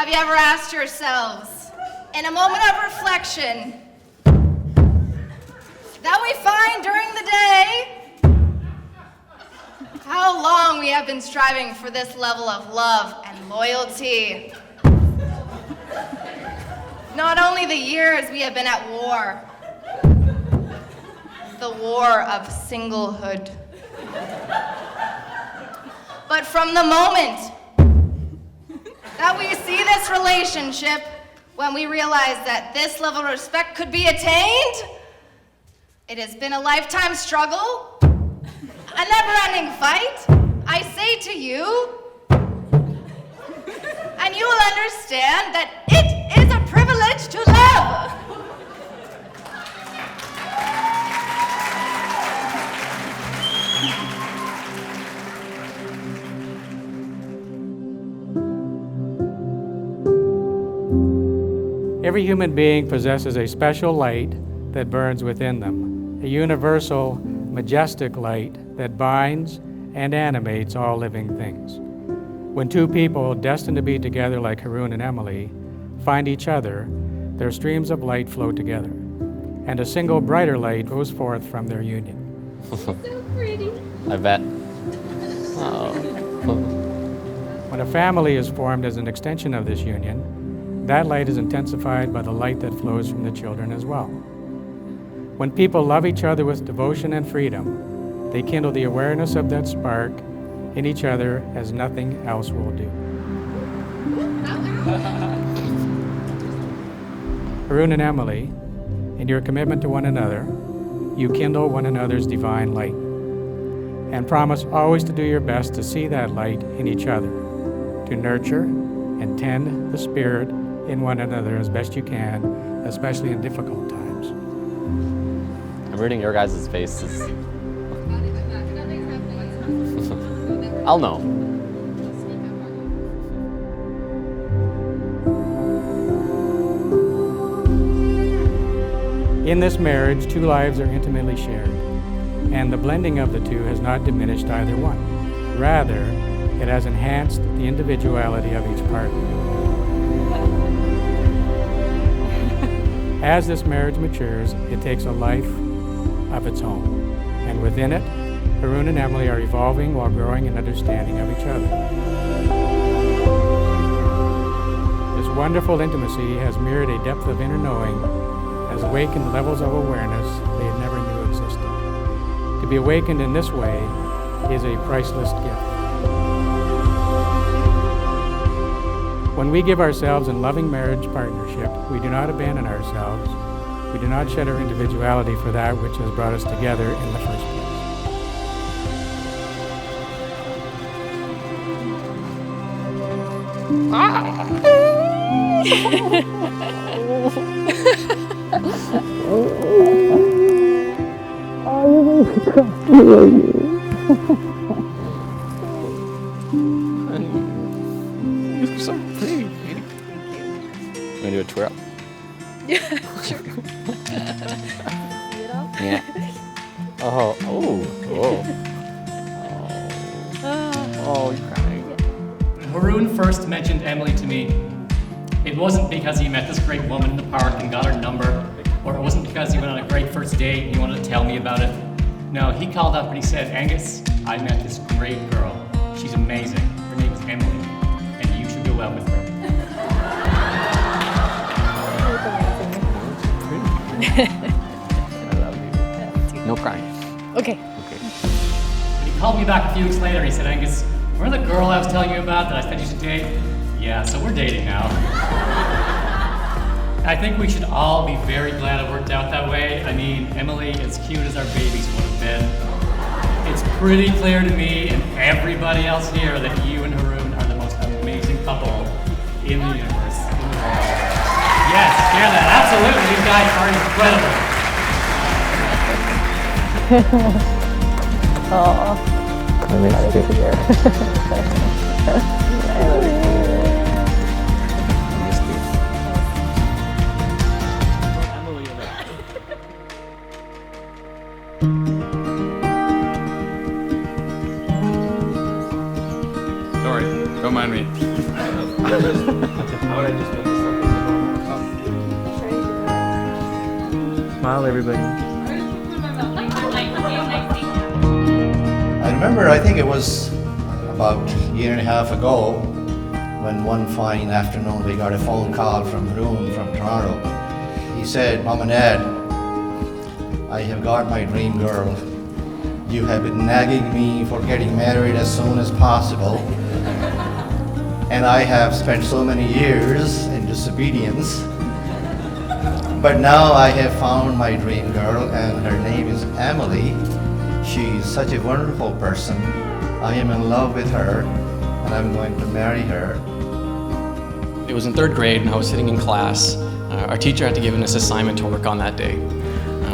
Have you ever asked yourselves, in a moment of reflection, that we find during the day, how long we have been striving for this level of love and loyalty? Not only the years we have been at war, the war of singlehood, but from the moment that we see this relationship, when we realize that this level of respect could be attained, it has been a lifetime struggle, a never-ending fight. I say to you, and you will understand that it is a privilege to love. Every human being possesses a special light that burns within them, a universal, majestic light that binds and animates all living things. When two people destined to be together like Haroon and Emily find each other, their streams of light flow together, and a single brighter light goes forth from their union. So pretty. I bet. Oh. When a family is formed as an extension of this union, that light is intensified by the light that flows from the children as well. When people love each other with devotion and freedom, they kindle the awareness of that spark in each other as nothing else will do. Haroon and Emily, in your commitment to one another, you kindle one another's divine light, and promise always to do your best to see that light in each other, to nurture and tend the spirit in one another as best you can, especially in difficult times. I'm reading your guys' faces. I'll know. In this marriage, two lives are intimately shared, and the blending of the two has not diminished either one. Rather, it has enhanced the individuality of each partner. As this marriage matures, it takes a life of its own, and within it, Haroon and Emily are evolving while growing in understanding of each other. This wonderful intimacy has mirrored a depth of inner knowing, has awakened levels of awareness they had never knew existed. To be awakened in this way is a priceless gift. When we give ourselves in loving marriage partnership, we do not abandon ourselves. We do not shed our individuality for that which has brought us together in the first place. You're so pretty. Want to do a twirl? Yeah, sure. Yeah. Oh, oh, oh. Oh, you're crying. When Haroon first mentioned Emily to me, it wasn't because he met this great woman in the park and got her number, or it wasn't because he went on a great first date and he wanted to tell me about it. No, he called up and he said, Angus, I met this great girl. She's amazing. Her name is Emily, and you should go out with her. I love you. No crying. Okay. When he called me back a few weeks later, he said, Angus, remember the girl I was telling you about that I said you should date? Yeah, so we're dating now. I think we should all be very glad it worked out that way. I mean, Emily, as cute as our babies would have been, it's pretty clear to me and everybody else here that you and Haroon are the most amazing couple in the universe, in the world. Yes, hear that, absolutely. You guys are incredible. Oh, I missed you. I missed you. Emily, Don't worry, don't mind me. Smile, everybody. I remember, I think it was about a year and a half ago, when one fine afternoon we got a phone call from Haroon from Toronto. He said, "Mom and Dad, I have got my dream girl. You have been nagging me for getting married as soon as possible. And I have spent so many years in disobedience. But now I have found my dream girl, and her name is Emily. She's such a wonderful person. I am in love with her, and I'm going to marry her." It was in 3rd grade, and I was sitting in class. Our teacher had to give us an assignment to work on that day.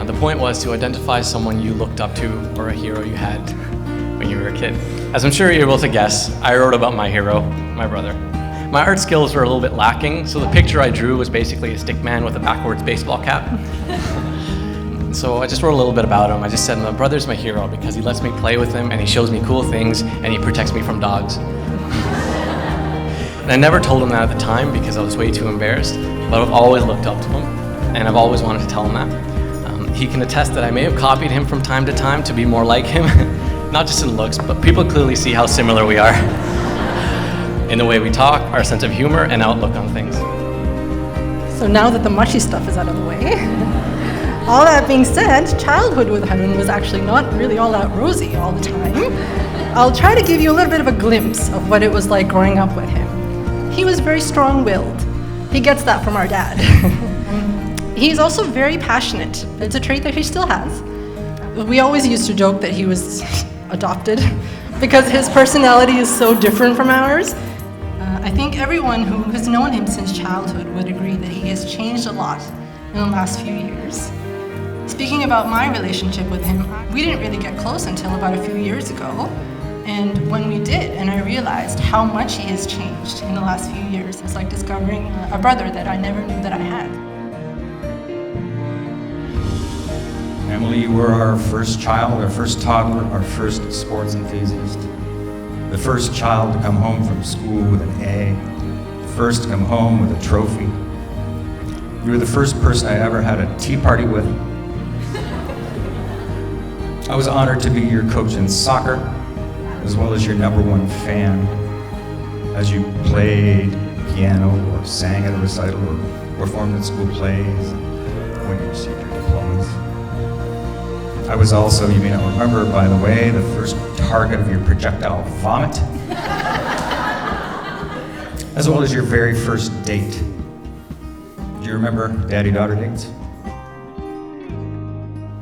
The point was to identify someone you looked up to or a hero you had when you were a kid. As I'm sure you're able to guess, I wrote about my hero, my brother. My art skills were a little bit lacking, so the picture I drew was basically a stick man with a backwards baseball cap. So I just wrote a little bit about him. I just said, "My brother's my hero because he lets me play with him and he shows me cool things and he protects me from dogs." And I never told him that at the time because I was way too embarrassed, but I've always looked up to him and I've always wanted to tell him that. He can attest that I may have copied him from time to time to be more like him, not just in looks, but people clearly see how similar we are in the way we talk, our sense of humor, and outlook on things. So now that the mushy stuff is out of the way, all that being said, childhood with Haroon was actually not really all that rosy all the time. I'll try to give you a little bit of a glimpse of what it was like growing up with him. He was very strong-willed. He gets that from our dad. He's also very passionate. It's a trait that he still has. We always used to joke that he was adopted because his personality is so different from ours. I think everyone who has known him since childhood would agree that he has changed a lot in the last few years. Speaking about my relationship with him, we didn't really get close until about a few years ago. And when we did, and I realized how much he has changed in the last few years, it's like discovering a brother that I never knew that I had. Emily, you were our first child, our first toddler, our first sports enthusiast. The first child to come home from school with an A. The first to come home with a trophy. You were the first person I ever had a tea party with. I was honored to be your coach in soccer, as well as your #1 fan, as you played piano or sang at a recital or performed in school plays when you received your diplomas. I was also, you may not remember, by the way, the first target of your projectile vomit, as well as your very first date. Do you remember daddy-daughter dates?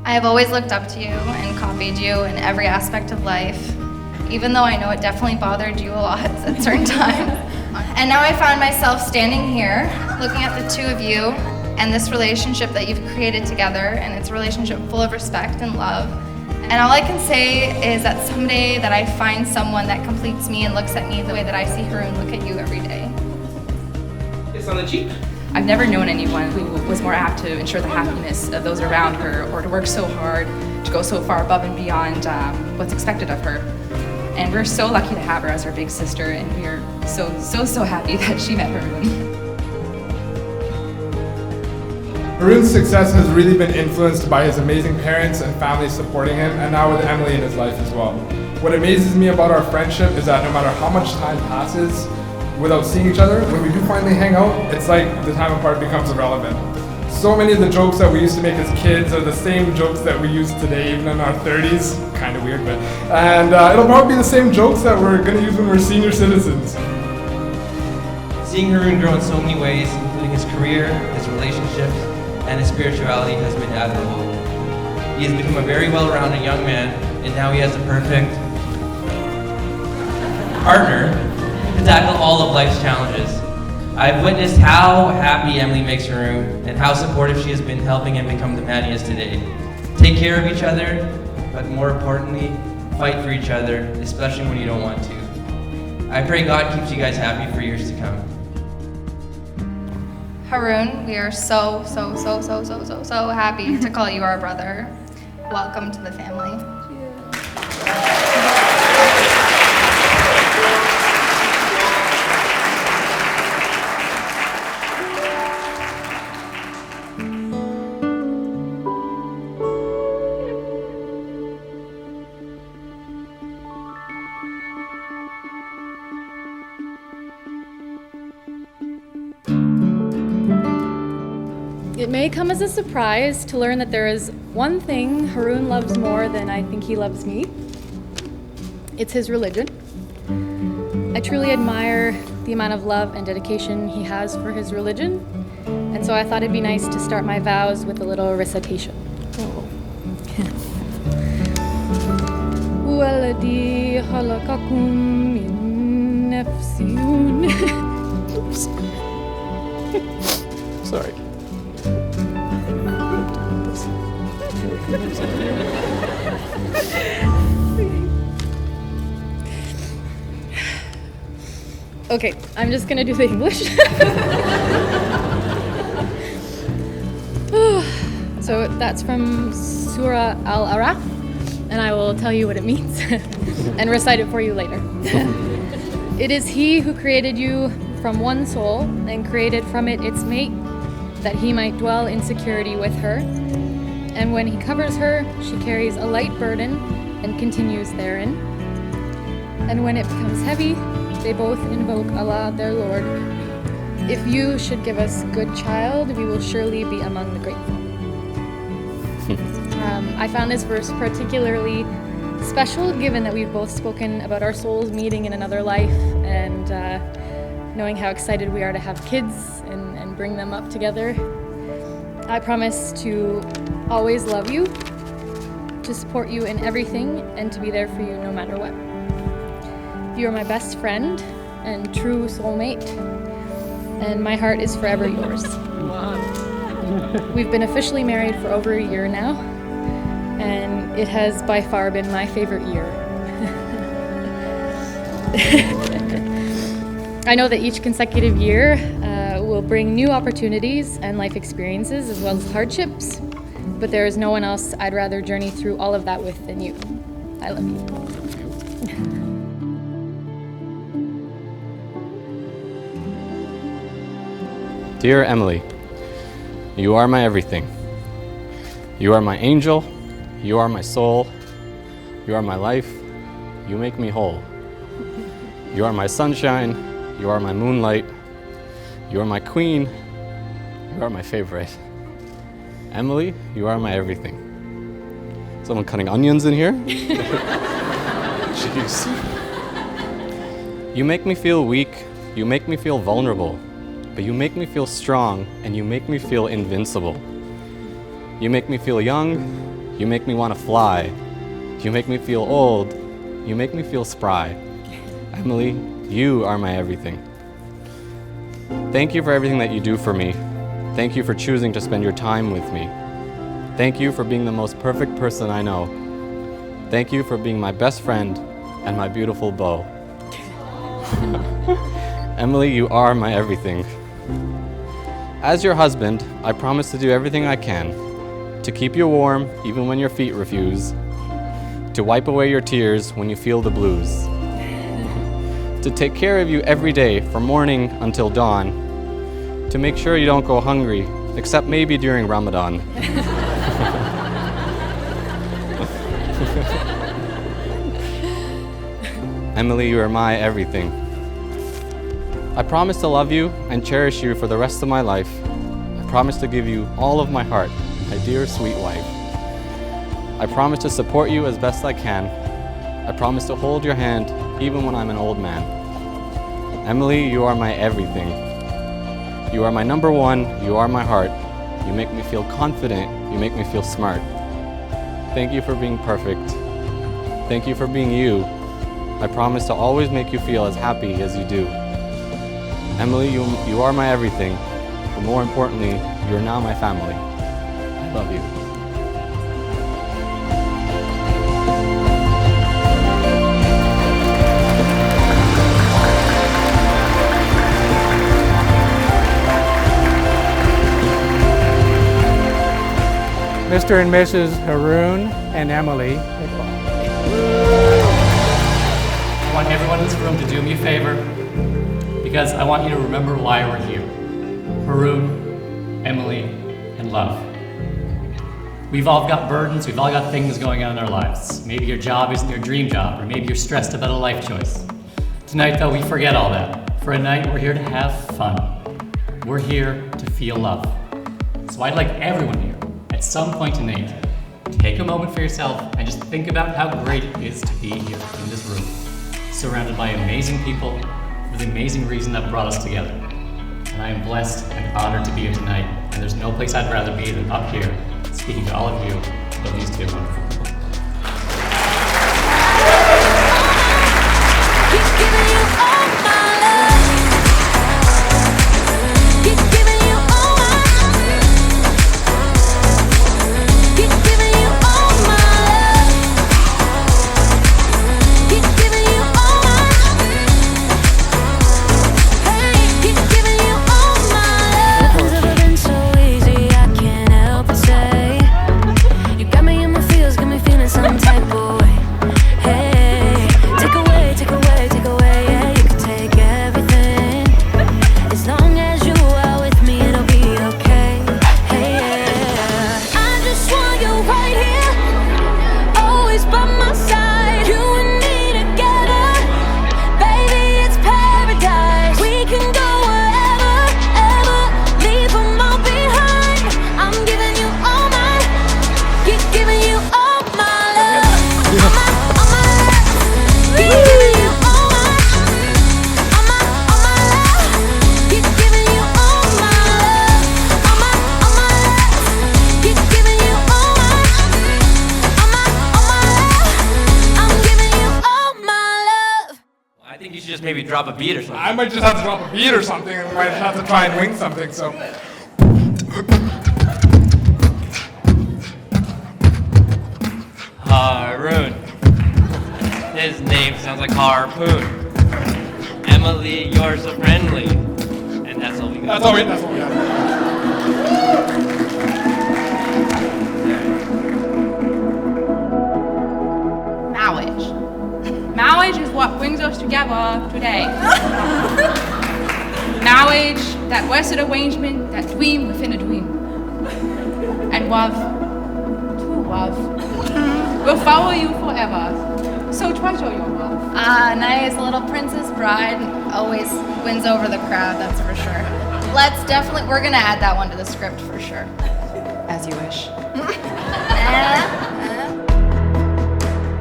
I have always looked up to you and copied you in every aspect of life, even though I know it definitely bothered you a lot at certain times. And now I found myself standing here, looking at the two of you and this relationship that you've created together, and it's a relationship full of respect and love. And all I can say is that someday that I find someone that completes me and looks at me the way that I see Haroon look at you every day. It's on the cheek. I've never known anyone who was more apt to ensure the happiness of those around her, or to work so hard, to go so far above and beyond what's expected of her. And we're so lucky to have her as our big sister, and we are so happy that she met Haroon. Haroon's success has really been influenced by his amazing parents and family supporting him, and now with Emily in his life as well. What amazes me about our friendship is that no matter how much time passes without seeing each other, when we do finally hang out, it's like the time apart becomes irrelevant. So many of the jokes that we used to make as kids are the same jokes that we use today, even in our 30s. Kind of weird, but. And it'll probably be the same jokes that we're going to use when we're senior citizens. Seeing Haroon grow in so many ways, including his career, his relationships, and his spirituality, has been admirable. He has become a very well-rounded young man, and now he has the perfect partner to tackle all of life's challenges. I've witnessed how happy Emily makes Haroon, and how supportive she has been helping him become the man he is today. Take care of each other, but more importantly, fight for each other, especially when you don't want to. I pray God keeps you guys happy for years to come. Haroon, we are so happy to call you our brother. Welcome to the family. It may come as a surprise to learn that there is one thing Haroon loves more than I think he loves me. It's his religion. I truly admire the amount of love and dedication he has for his religion, and so I thought it'd be nice to start my vows with a little recitation. Waladi halakakum min nafsiyun. Sorry. Okay, I'm just gonna do the English. So that's from Surah Al-Araf, and I will tell you what it means and recite it for you later. It is He who created you from one soul and created from it its mate, that he might dwell in security with her. And when he covers her, she carries a light burden and continues therein. And when it becomes heavy, they both invoke Allah, their Lord. If you should give us good child, we will surely be among the grateful. I found this verse particularly special, given that we've both spoken about our souls meeting in another life, and knowing how excited we are to have kids and bring them up together. I promise to always love you, to support you in everything, and to be there for you no matter what. You are my best friend and true soulmate, and my heart is forever yours. We've been officially married for over a year now, and it has by far been my favorite year. I know that each consecutive year will bring new opportunities and life experiences as well as hardships, but there is no one else I'd rather journey through all of that with than you. I love you. Dear Emily, you are my everything. You are my angel, you are my soul, you are my life, you make me whole. You are my sunshine, you are my moonlight, you are my queen, you are my favorite. Emily, you are my everything. Someone cutting onions in here? Jeez. You make me feel weak, you make me feel vulnerable, but you make me feel strong and you make me feel invincible. You make me feel young, you make me want to fly. You make me feel old, you make me feel spry. Emily, you are my everything. Thank you for everything that you do for me. Thank you for choosing to spend your time with me. Thank you for being the most perfect person I know. Thank you for being my best friend and my beautiful beau. Emily, you are my everything. As your husband, I promise to do everything I can to keep you warm even when your feet refuse, to wipe away your tears when you feel the blues, to take care of you every day from morning until dawn, to make sure you don't go hungry, except maybe during Ramadan. Emily, you are my everything. I promise to love you and cherish you for the rest of my life. I promise to give you all of my heart, my dear sweet wife. I promise to support you as best I can. I promise to hold your hand even when I'm an old man. Emily, you are my everything. You are my number one, you are my heart. You make me feel confident, you make me feel smart. Thank you for being perfect. Thank you for being you. I promise to always make you feel as happy as you do. Emily, you are my everything, but more importantly, you are now my family. I love you. Mr. and Mrs. Haroon and Emily. I want everyone in this room to do me a favor, because I want you to remember why we're here. Haroon, Emily, and love. We've all got burdens, we've all got things going on in our lives. Maybe your job isn't your dream job, or maybe you're stressed about a life choice. Tonight, though, we forget all that. For a night, we're here to have fun. We're here to feel love. So I'd like everyone here, at some point tonight, take a moment for yourself and just think about how great it is to be here in this room, surrounded by amazing people for the amazing reason that brought us together. And I am blessed and honored to be here tonight, and there's no place I'd rather be than up here, speaking to all of you about these two wonderful people. Maybe drop a beat or something. I might just have to drop a beat or something, and we might have to try and wing something, so. Haroon. His name sounds like harpoon. Emily, you're so friendly. And that's all we got. That's all we got. Marriage is what brings us together today. Marriage, that blessed arrangement, that dream within a dream. And love, true love, will follow you forever. So treasure your love. Nice little princess bride always wins over the crowd, that's for sure. We're gonna add that one to the script for sure. As you wish.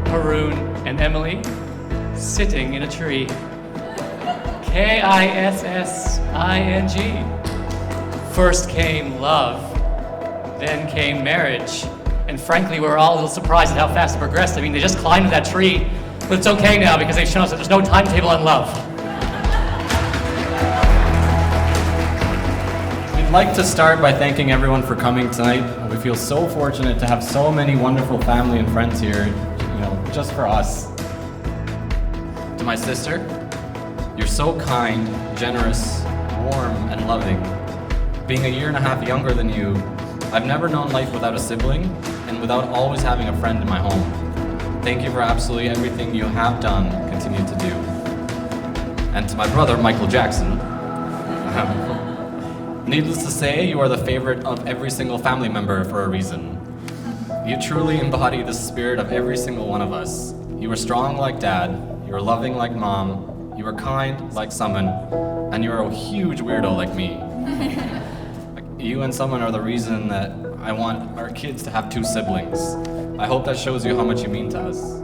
Haroon and Emily sitting in a tree. Kissing. First came love, then came marriage. And frankly, we're all a little surprised at how fast it progressed. I mean, they just climbed that tree, but it's okay now because they've shown us that there's no timetable on love. We'd like to start by thanking everyone for coming tonight. We feel so fortunate to have so many wonderful family and friends here, just for us. To my sister, you're so kind, generous, warm, and loving. Being a year and a half younger than you, I've never known life without a sibling and without always having a friend in my home. Thank you for absolutely everything you have done, continue to do. And to my brother, Michael Jackson, needless to say, you are the favorite of every single family member for a reason. You truly embody the spirit of every single one of us. You are strong like Dad, you are loving like Mom, you are kind like Summon, and you are a huge weirdo like me. You and Summon are the reason that I want our kids to have two siblings. I hope that shows you how much you mean to us.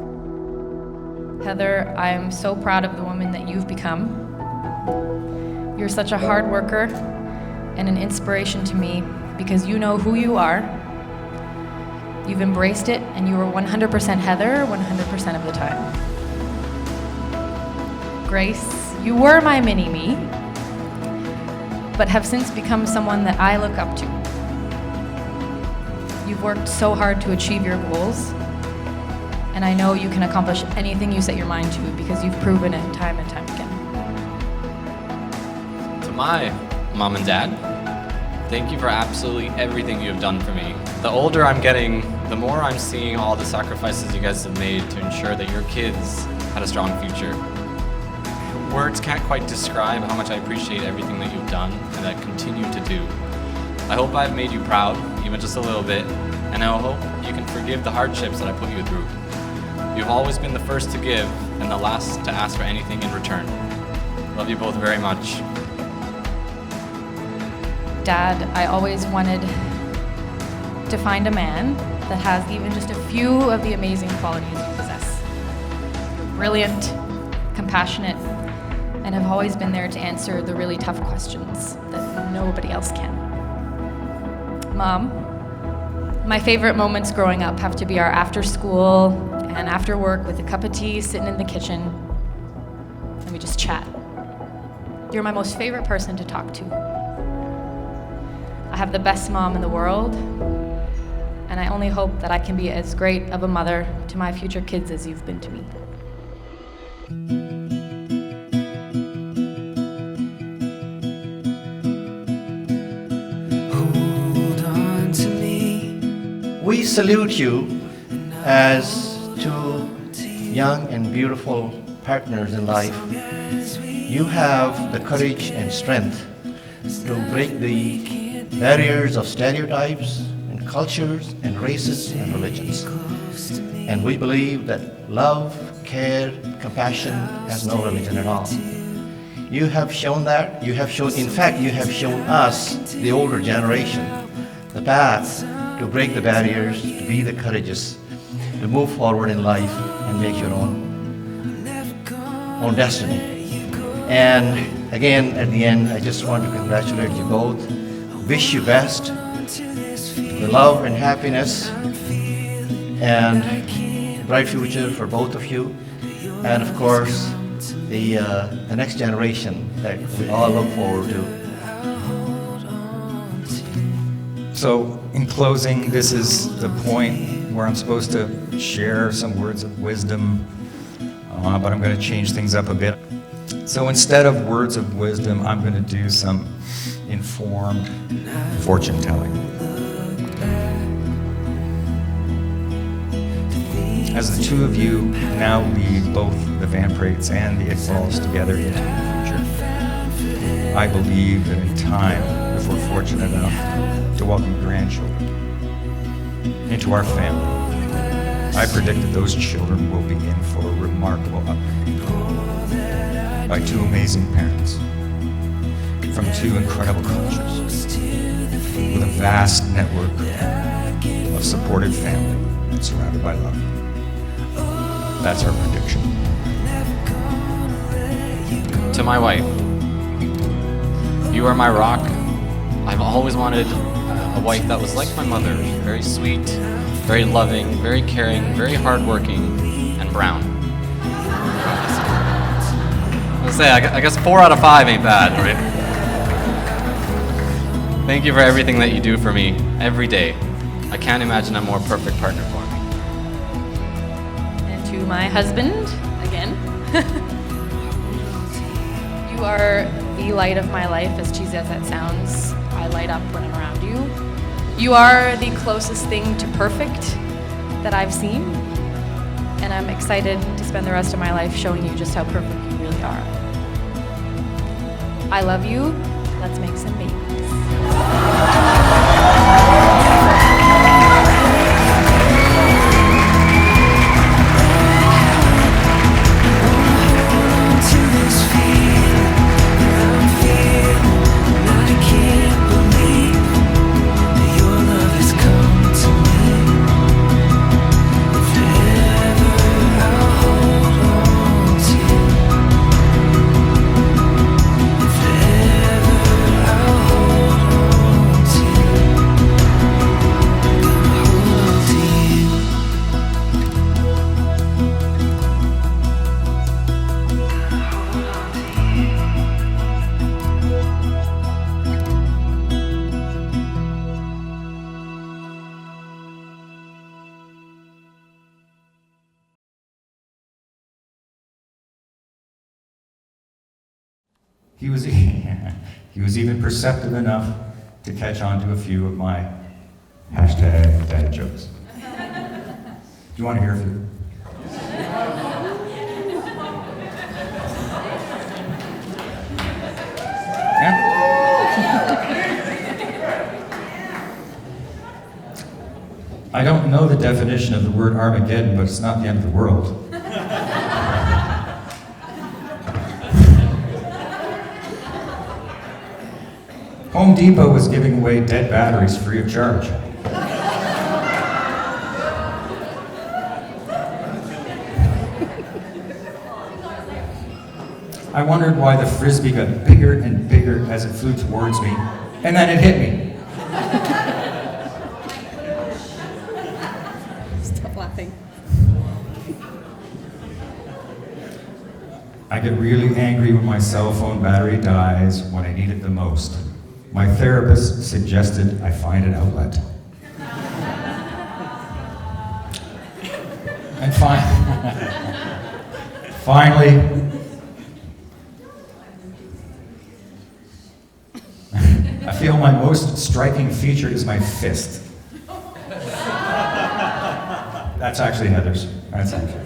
Heather, I am so proud of the woman that you've become. You're such a hard worker and an inspiration to me because you know who you are. You've embraced it, and you are 100% Heather 100% of the time. Grace, you were my mini-me, but have since become someone that I look up to. You've worked so hard to achieve your goals, and I know you can accomplish anything you set your mind to because you've proven it time and time again. To my Mom and Dad, thank you for absolutely everything you have done for me. The older I'm getting, the more I'm seeing all the sacrifices you guys have made to ensure that your kids had a strong future. Words can't quite describe how much I appreciate everything that you've done and that continue to do. I hope I've made you proud, even just a little bit, and I hope you can forgive the hardships that I put you through. You've always been the first to give and the last to ask for anything in return. Love you both very much. Dad, I always wanted to find a man that has even just a few of the amazing qualities you possess. You're brilliant, compassionate, and have always been there to answer the really tough questions that nobody else can. Mom, my favorite moments growing up have to be our after school and after work with a cup of tea sitting in the kitchen, and we just chat. You're my most favorite person to talk to. I have the best mom in the world, and I only hope that I can be as great of a mother to my future kids as you've been to me. We salute you as two young and beautiful partners in life. You have the courage and strength to break the barriers of stereotypes and cultures and races and religions. And we believe that love, care, compassion has no religion at all. You have shown that. You have shown, in fact, you have shown us, the older generation, the path to break the barriers, to be the courageous, to move forward in life and make your own destiny. And again, at the end, I just want to congratulate you both, wish you best, the love and happiness, and bright future for both of you, and of course, the next generation that we all look forward to. So, in closing, this is the point where I'm supposed to share some words of wisdom, but I'm going to change things up a bit. So instead of words of wisdom, I'm going to do some informed fortune telling. As the two of you now lead both the Van Prates and the Iqbals together into the future, I believe that in time, if we're fortunate enough to welcome grandchildren into our family, I predict that those children will be in for a remarkable upbringing by two amazing parents from two incredible cultures with a vast network of supportive family surrounded by love. That's our prediction. To my wife, you are my rock. I've always wanted a wife that was like my mother, very sweet, very loving, very caring, very hardworking, and brown. I was gonna say, I guess 4 out of 5 ain't bad, right? Thank you for everything that you do for me every day. I can't imagine a more perfect partner for me. And to my husband, again. You are the light of my life, as cheesy as that sounds. I light up when I'm around you. You are the closest thing to perfect that I've seen, and I'm excited to spend the rest of my life showing you just how perfect you really are. I love you. Let's make some babies. He was even perceptive enough to catch on to a few of my #dad jokes. Do you want to hear a few? Yeah? I don't know the definition of the word Armageddon, but it's not the end of the world. Home Depot was giving away dead batteries free of charge. I wondered why the frisbee got bigger and bigger as it flew towards me, and then it hit me. Stop laughing. I get really angry when my cell phone battery dies when I need it the most. My therapist suggested I find an outlet. And finally, I feel my most striking feature is my fist. That's actually Heather's. That's actually.